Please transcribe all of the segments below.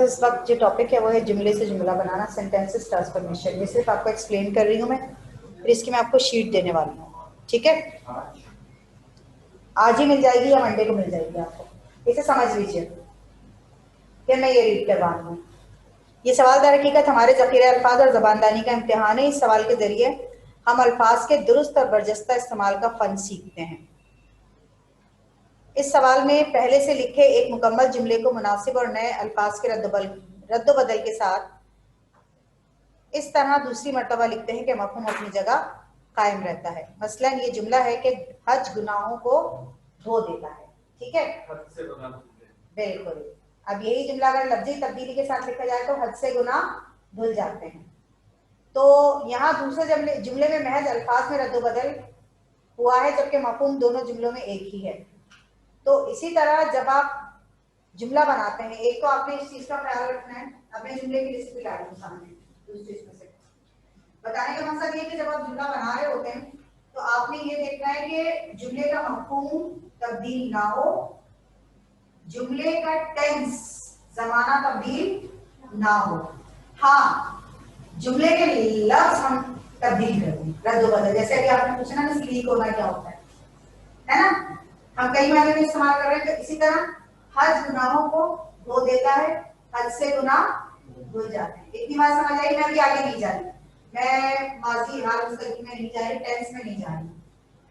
इस वक्त जो टॉपिक है वो है जुमले से जुमला बनाना, सेंटेंसेस ट्रांसफॉर्मेशन। ये सिर्फ आपको एक्सप्लेन कर रही हूँ मैं, फिर इसकी मैं आपको शीट देने वाली हूँ। ठीक है, आज ही मिल जाएगी या मंडे को मिल जाएगी आपको, इसे समझ लीजिए। फिर मैं ये रीड करवा रही हूँ। ये सवाल दर हकीकत हमारे ज़ख़ीरे अल्फाज और ज़बानदानी का इम्तिहान है। इस सवाल के जरिए हम अल्फाज के दुरुस्त और बरजस्ता इस्तेमाल का फ़न सीखते हैं। इस सवाल में पहले से लिखे एक मुकम्मल जुमले को मुनासिब और नए अल्फाज के रद्द-बदल के साथ इस तरह दूसरी मर्तबा लिखते हैं कि मफ़हूम अपनी जगह कायम रहता है। मसलन ये जुमला है कि हज गुनाहों को धो देता है। ठीक है, बिल्कुल। अब यही जुमला अगर लफ्जी तब्दीली के साथ लिखा जाए तो हद से गुनाह धुल जाते हैं। तो यहाँ दूसरे जुमले में महज अल्फाज में रद्द-बदल हुआ है, जबकि मफ़हूम दोनों जुमलों में एक ही है। तो इसी तरह जब आप जुमला बनाते हैं, एक तो आपने इस चीज का ख्याल रखना है। अपने जुमले की लिस्ट भी ला लो सामने। दूसरी इसमें से बताने का मकसद ये कि जब आप जुमला बना रहे होते हैं तो आपने ये देखना है कि जुमले का मफ़हूम तब्दील ना हो, जुमले का टेंस ज़माना तब्दील ना हो। हाँ, जुमले के लफ्ज हम तब्दील करें, रद्द-बदल। जैसे अभी आपने पूछा ना स्लीक होना क्या होता है ना, हम कई मायने में इस्तेमाल कर रहे हैं। तो इसी तरह हज गुनाहों को धो देता है, हज से गुनाह धुल जाते हैं। इतनी बात समझ आई? मैं भी आगे नहीं जा रही, मैं माजी हाल मुस्तकबिल में नहीं जा रही, टेंस में नहीं जा रही।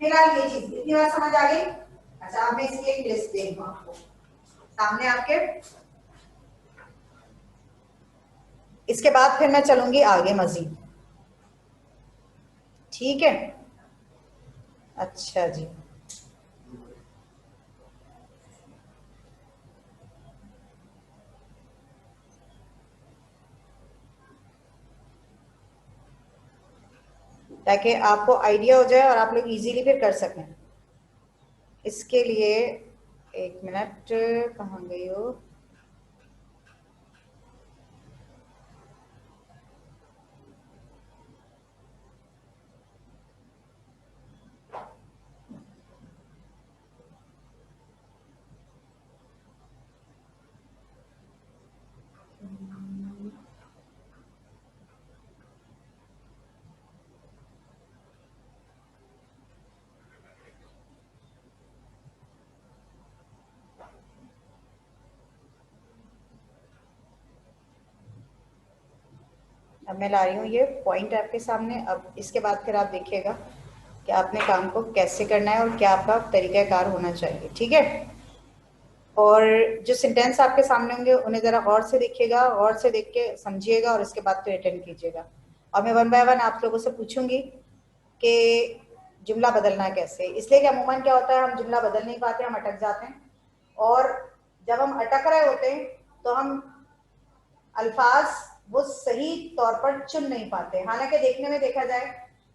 फिलहाल ये चीज इतनी बात समझ आ गई। अच्छा, अब मैं इसकी एक लिस्ट दे दूं आपको सामने आपके। इसके बाद फिर मैं चलूंगी आगे मजीद। ठीक है, अच्छा जी। ताकि आपको आइडिया हो जाए और आप लोग इजीली फिर कर सकें। इसके लिए एक मिनट, कहाँ गई हो? अब मैं ला रही हूँ ये पॉइंट आपके सामने। अब इसके बाद फिर आप देखिएगा कि आपने काम को कैसे करना है और क्या आपका तरीक़ाकार होना चाहिए। ठीक है, और जो सेंटेंस आपके सामने होंगे उन्हें ज़रा गौर से देखिएगा, गौर से देख के समझिएगा और इसके बाद फिर अटेंड कीजिएगा। और मैं वन बाय वन आप लोगों से पूछूंगी कि जुमला बदलना कैसे। इसलिए कि अमूमन क्या होता है, हम जुमला बदल नहीं पाते, हम अटक जाते हैं। और जब हम अटक रहे होते हैं तो हम अल्फाज वो सही तौर पर चुन नहीं पाते। हालांकि देखने में देखा जाए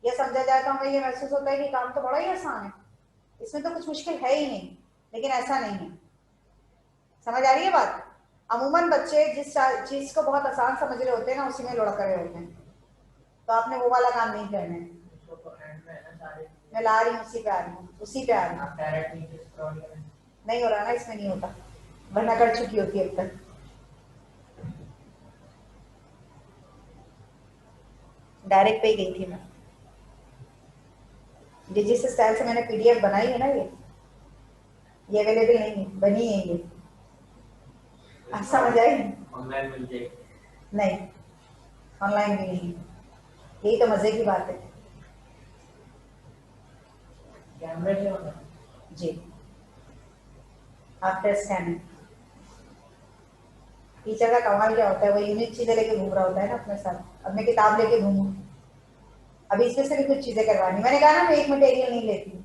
या समझा जाए तो हमें ये महसूस होता है कि काम तो बड़ा ही आसान है, इसमें तो कुछ मुश्किल है ही नहीं, लेकिन ऐसा नहीं है। समझ आ रही है बात? अमूमन बच्चे जिस चीज को बहुत आसान समझ रहे होते हैं ना, उसी में लुढ़क रहे होते हैं। तो आपने वो वाला काम नहीं करना है। मैं ला रही हूँ, उसी पे आ रही हूँ, उसी पे आ रही हूँ। नहीं हो रहा ना, इसमें नहीं होता, वरना कर चुकी होती अब तक। डायरेक्ट पे ही गई थी मैं। जिस स्टाइल से मैंने पीडीएफ बनाई है ना, ये अवेलेबल नहीं है, बनी है ये। आप समझ आई? ऑनलाइन मिल जाएगी? नहीं, ऑनलाइन भी नहीं। यही तो मजे की बात है। कैमरे से होगा जी, आफ्टर स्कैनिंग। टीचर का कमाल क्या होता है, वो यूनिक चीजें लेके घूम रहा होता है ना अपने साथ। अब मैं किताब लेके घूमूं, अभी इसमें से भी कुछ चीजें करवानी। मैंने कहा ना मैं एक मटेरियल नहीं लेती,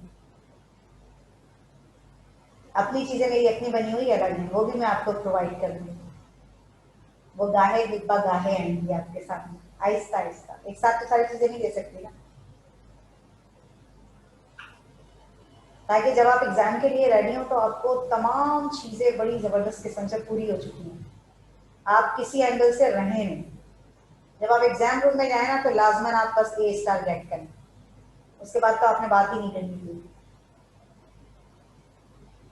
अपनी चीजें मेरी अपनी बनी हुई अलग है, वो भी मैं आपको प्रोवाइड कर दूंगी। वो गाहे डिब्बा गाहे आएंगी आपके सामने आहिस्ता आहिस्ता। एक साथ तो सारी चीजें नहीं दे सकती ना, ताकि जब आप एग्जाम के लिए रेडी हो तो आपको तमाम चीजें बड़ी जबरदस्त किस्म से पूरी हो चुकी हैं, आप किसी एंगल से रहे नहीं। जब आप एग्जाम रूम में जाए ना तो लाजमन आप बस ए स्टार गेट करें, उसके बाद तो आपने बात ही नहीं करनी थी।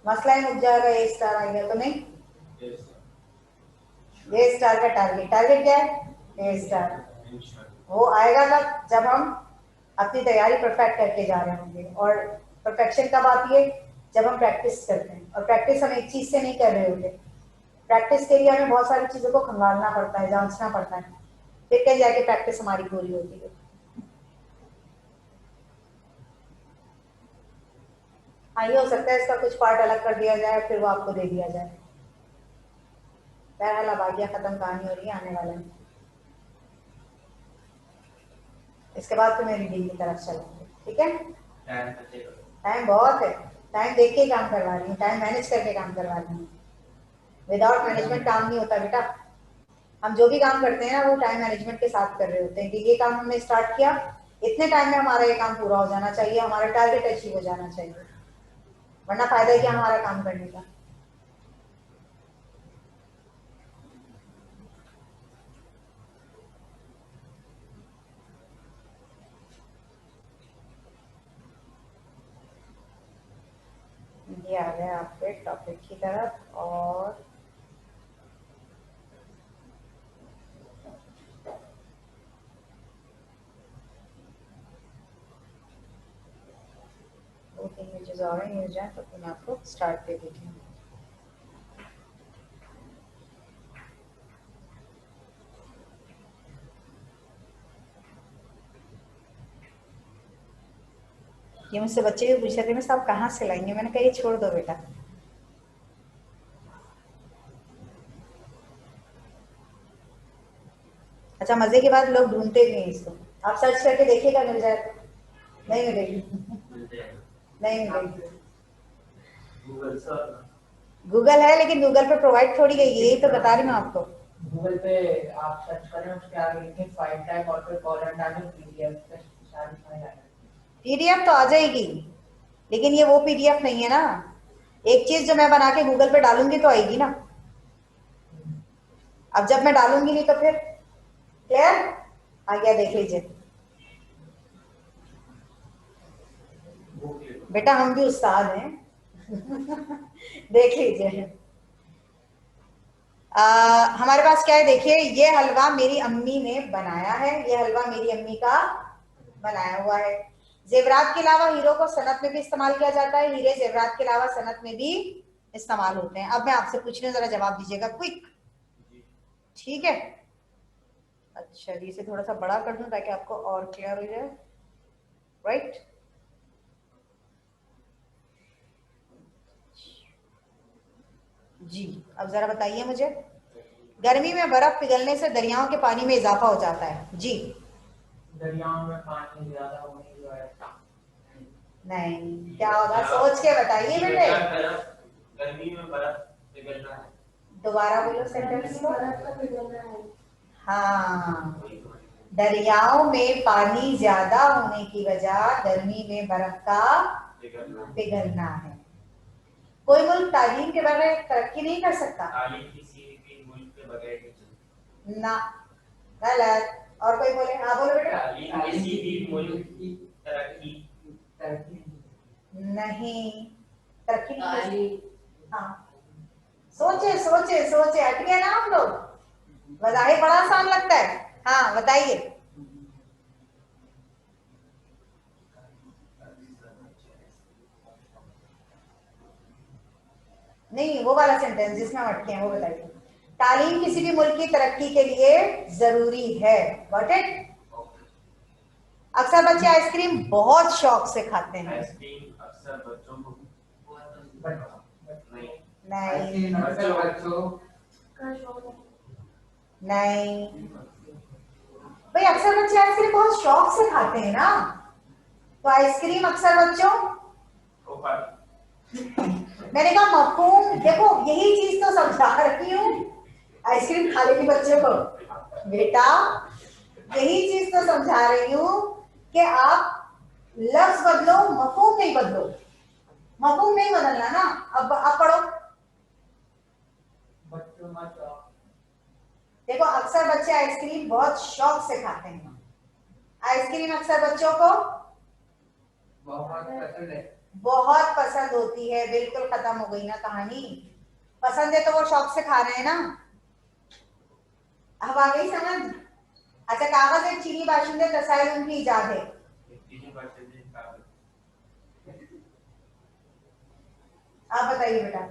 मसला ही उठ जाएगा, ए स्टार आ गया तो नहीं। ए स्टार का टारगेट, टारगेट क्या है? ए स्टार। वो आएगा तब जब हम अपनी तैयारी परफेक्ट करके जा रहे होंगे। और परफेक्शन कब आती है? जब हम प्रैक्टिस करते हैं। और प्रैक्टिस हम एक चीज से नहीं कर रहे होते। प्रैक्टिस के लिए हमें बहुत सारी चीजों को खंगालना पड़ता है, जांचना पड़ता है, फिर कहीं जाके प्रैक्टिस हमारी पूरी होती है। हाँ, ये हो सकता है इसका कुछ पार्ट अलग कर दिया जाए, फिर वो आपको दे दिया जाए। बहरहाल अब आगे खत्म कहानी हो रही है, आने वाला है। इसके बाद तो मैं रीडिंग की तरफ चलूंगी, ठीक है? टाइम बहुत है, टाइम देख के काम करवा रही हूँ, टाइम मैनेज करके काम करवा रही हूँ। विदाउट मैनेजमेंट काम नहीं होता बेटा। हम जो भी काम करते हैं ना, वो टाइम मैनेजमेंट के साथ कर रहे होते हैं कि ये काम हमने स्टार्ट किया, इतने टाइम में हमारा ये काम पूरा हो जाना चाहिए, हमारा टारगेट अचीव हो जाना चाहिए, वरना फायदा ही क्या हमारा काम करने का। ये आ गया आपके टॉपिक की तरफ। और दो तीन पेजेस और हैं, हो जाए तो फिर मैं आपको स्टार्ट दे देती हूँ। ये मुझसे बच्चे भी पूछ रहे थे मैं साहब कहाँ से लाएंगे, मैंने कहा ये छोड़ दो बेटा। अच्छा, मजे की बात, लोग ढूंढते भी हैं इसको, आप सर्च करके देखिएगा, मिल जाए तो। नहीं मिलेगी, नहीं मिलेगी। गूगल है लेकिन गूगल पे प्रोवाइड थोड़ी गई, यही तो बता रही हूँ आपको। गूगल पे आप सर्च करें, उसके आगे लिखें फाइल टाइप और फिर कॉलम डालें पीडीएफ, सारी फाइल आ जाएगी। पीडीएफ तो आ जाएगी, लेकिन ये वो पीडीएफ नहीं है ना। एक चीज जो मैं बना के गूगल पे डालूंगी तो आएगी ना। अब जब मैं डालूंगी नहीं तो फिर क्लियर आ गया, देख लीजिए बेटा, हम भी उस्ताद हैं। देख लीजिए। हमारे पास क्या है देखिए, ये हलवा मेरी अम्मी ने बनाया है, ये हलवा मेरी अम्मी का बनाया हुआ है। जेवरात के अलावा हीरो को सनत में भी इस्तेमाल किया जाता है, हीरे जेवरात के अलावा सनत में भी इस्तेमाल होते हैं। अब मैं आपसे पूछ रही हूँ, जरा जवाब दीजिएगा क्विक, ठीक है? अच्छा जी, इसे थोड़ा सा बड़ा कर दूं ताकि आपको और क्लियर हो जाए, राइट? जी, अब जरा बताइए मुझे, गर्मी में बर्फ पिघलने से दरियाओं के पानी में इजाफा हो जाता है जी। दरियाओं में पानी ज्यादा होने की वजह नहीं, क्या होगा सोच के बताइए बेटे। गर्मी में बर्फ पिघलना है। दोबारा बोलो सेंटेंस को। हाँ, दरियाओं में पानी ज्यादा होने की वजह गर्मी में बर्फ का पिघलना है। कोई मुल्क तालीम के बगैर तरक्की नहीं कर सकता। तालीम किसी भी मुल्क के बगैर नहीं चलती। ना, गलत। और कोई बोले, हाँ बोलो बेटा। तालीम किसी भी मुल्क की तरक्की नहीं, तरक्की नहीं। हाँ, सोचे सोचे सोचे, हट गए ना हम लोग। बजाहे बड़ा आसान लगता है। हाँ बताइए। नहीं, वो वाला सेंटेंस जिसमें हम अटके हैं वो बताइए। तालीम किसी भी मुल्क की तरक्की के लिए जरूरी है। Got it? अक्सर बच्चे आइसक्रीम बहुत शौक से खाते हैं। आइसक्रीम अक्सर बच्चों को नहीं, नहीं भाई, अक्सर बच्चे आइसक्रीम बहुत शौक से खाते हैं ना, तो आइसक्रीम अक्सर बच्चों। मैंने कहा मफहूम, देखो यही चीज तो समझा रही हूँ। आइसक्रीम खा लेगी बच्चों को बेटा, यही चीज तो समझा रही हूँ कि आप लफ्ज बदलो, मफहूम नहीं बदलो। मफहूम नहीं बदलना ना। अब पढ़ो। देखो, अक्सर बच्चे आइसक्रीम बहुत शौक से खाते हैं। आइसक्रीम अक्सर बच्चों को बहुत पसंद होती है। बिल्कुल खत्म हो गई ना कहानी। पसंद है तो वो शौक से खा रहे हैं ना। अब आ गई समझ? अच्छा, कागज एक चीनी बाशिंदे तसाइल उनकी इजाद है। चीनी बाशिंदे कागज। आप बताइए बेटा।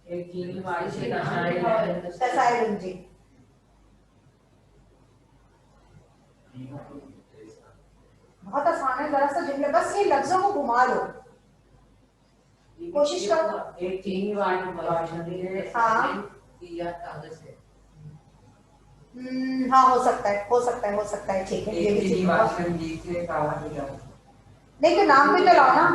एक चीनी बाशिंदे तसाइल जी। बहुत आसान है, जरा सा जुमले, बस ये लफ्जों को घुमा लो, कोशिश करो। एक चीनी बाशिंदे हाँ या कागज है। हाँ, हो सकता है, हो सकता है, हो सकता है, ठीक है। ये भी ठीक है। नहीं तो नाम भी तो लाओ ना।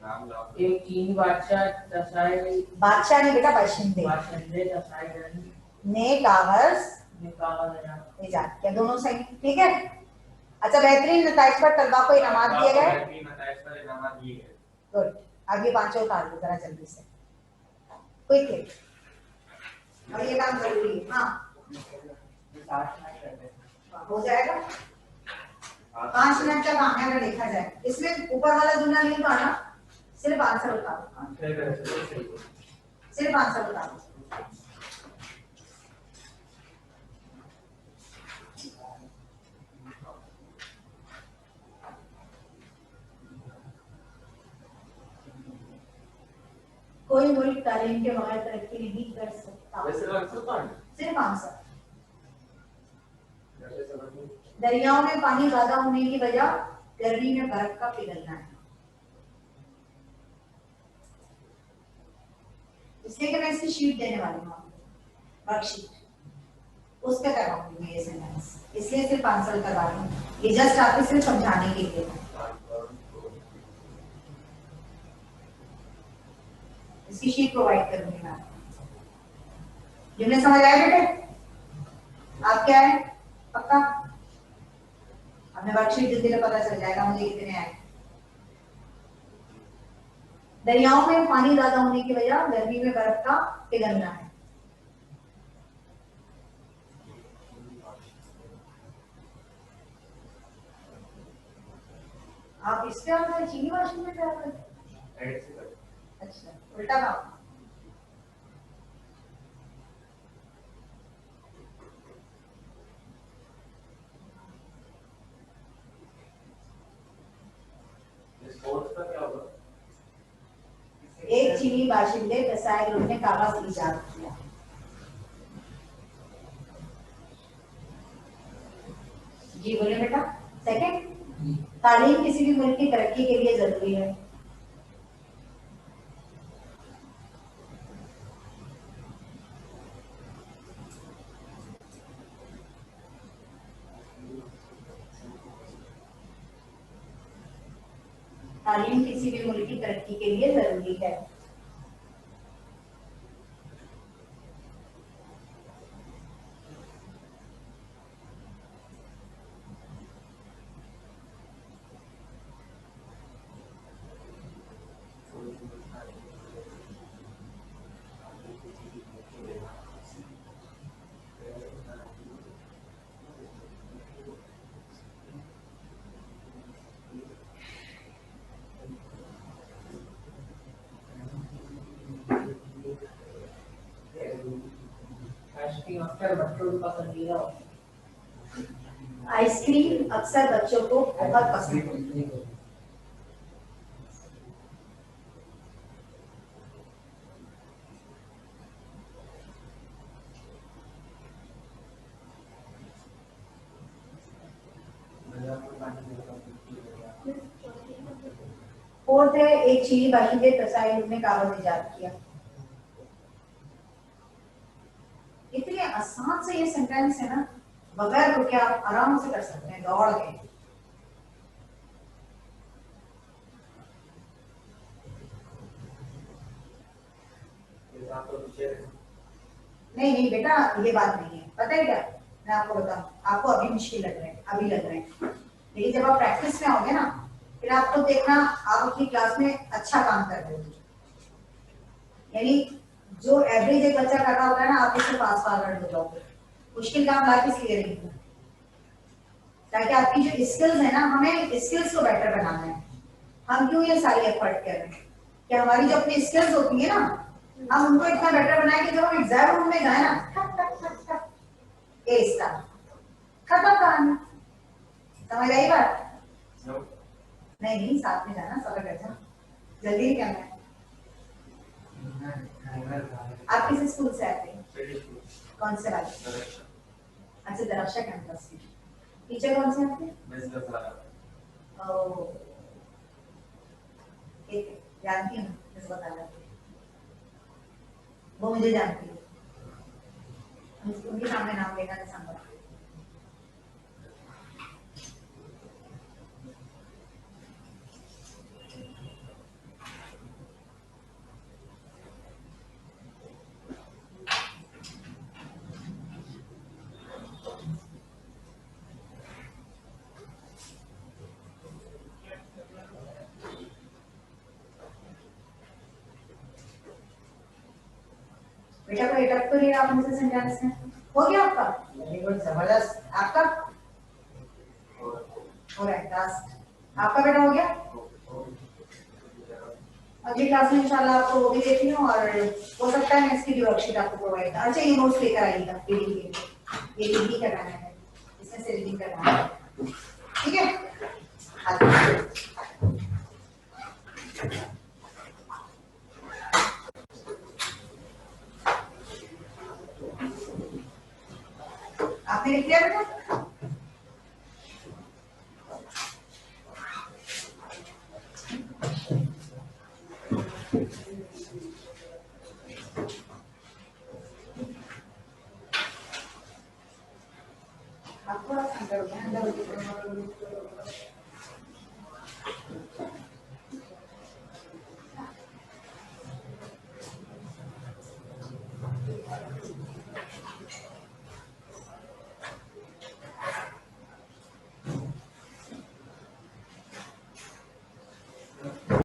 नाम लाओ। एक चीनी बादशाह तसाइल बादशाह नहीं बेटा, बाशिंदे बाशिंदे तसाइल ने कागज ने कागज इजाद किया, दोनों सही, ठीक है। अच्छा, बेहतरीन नताइज पर तलबा को इनामात दिए गए। बेहतरीन नताइज पर इनामात दिए गए। गुड। अब ये पांचों उतार दो जरा जल्दी से, क्विकली, और ये काम जरूरी है। हाँ हो जाएगा, 5 मिनट का काम है अगर देखा जाए। इसमें ऊपर वाला जुमला नहीं उतारना, सिर्फ आंसर उतारो, सिर्फ आंसर उतारो। कोई मुल्क तालीम के बगैर तरक्की नहीं कर सकता, सिर्फ आंसर। दरियाओं में पानी ज्यादा होने की वजह गर्मी में बर्फ का पिघलना है। इसलिए कि मैं इसकी शीट देने वाली हूँ, वर्कशीट, उस पर करवाऊंगी मैं ये सेंटेंस, इसलिए सिर्फ आंसर करवा रही हूँ। ये जस्ट आपको सिर्फ समझाने के लिए है। इसकी शीट प्रोवाइड करूंगी मैं। जुमले समझ आए बेटे? आप क्या है पक्का? हमें वर्कशीट जिस दिन पता चल जाएगा मुझे कितने आए। दरियाओं में पानी ज्यादा होने की वजह गर्मी में बर्फ का पिघलना है। आप इसके अंदर चीनी वाशिंग में क्या करते? अच्छा, उल्टा काम। एक चीनी बाशिंदे तसाइल उन्होंने कागज इजाद किया। जी बोले बेटा। सेकंड, तालीम किसी भी मुल्क की तरक्की के लिए जरूरी है। तालीम किसी भी मुल्क की तरक्की के लिए जरूरी है। आइसक्रीम अक्सर बच्चों को पसंदीदा होती है। आइसक्रीम अक्सर बच्चों को बहुत पसंद होती है। फोर्थ है, एक चीनी बाशिंदे तसाइल ने कागज इजाद किया। इतने आसान से ये सेंटेंस है ना, बगैर रुके आप आराम से कर सकते हैं दौड़ के। नहीं नहीं बेटा, ये बात नहीं है। पता है क्या, मैं आपको बताऊं, आपको अभी मुश्किल लग रहा है, अभी लग रहा है, लेकिन जब आप प्रैक्टिस में आओगे ना, फिर आपको देखना आप अपनी क्लास में अच्छा काम कर रहे हो। यानी जो एवरेज एक बच्चा कर रहा होता है ना, आप उससे पास फॉरवर्ड हो जाओगे। मुश्किल काम लाइफ इसलिए नहीं है ताकि आपकी जो स्किल्स है ना, हमें स्किल्स को बेटर बनाना है। हम क्यों ये सारी एफर्ट कर रहे हैं कि हमारी जो अपनी स्किल्स होती है ना, हम उनको इतना बेटर बनाए कि जब हम एग्जाम रूम में जाए ना, ठक ठक ठक ठक, ए स्टार, खत्म कहानी। समझ आई बात? No. नहीं नहीं, साथ में जाना, सबर कर जा, जल्दी नहीं करना है। आप किस स्कूल से आते हैं? City school. कौन से वाले? Direction. अच्छा, दरअसल कैंपस की। टीचर कौन से आपके? Miss Gazara. ओह, ठीक है, जानती हूँ, इस बता रहा वो मुझे जानती है, उनके सामने नाम लेना नहीं संभव। बेटा कोई अटक तो नहीं रहा मुझसे सेंटेंस में? हो गया आपका? वेरी गुड, जबरदस्त। आपका हो रहा है लास्ट। आपका बेटा हो गया? अगली क्लास में इंशाल्लाह आपको वो भी देखनी हो, और हो सकता है मैं इसकी भी वर्कशीट आपको प्रोवाइड करूं। अच्छा, ये नोट्स लेकर आइएगा रीडिंग के लिए, ये रीडिंग करवाना है, इसमें से रीडिंग करवाना है, ठीक है? आपने लिख लिया बेटा? आप थोड़ा सा अंदर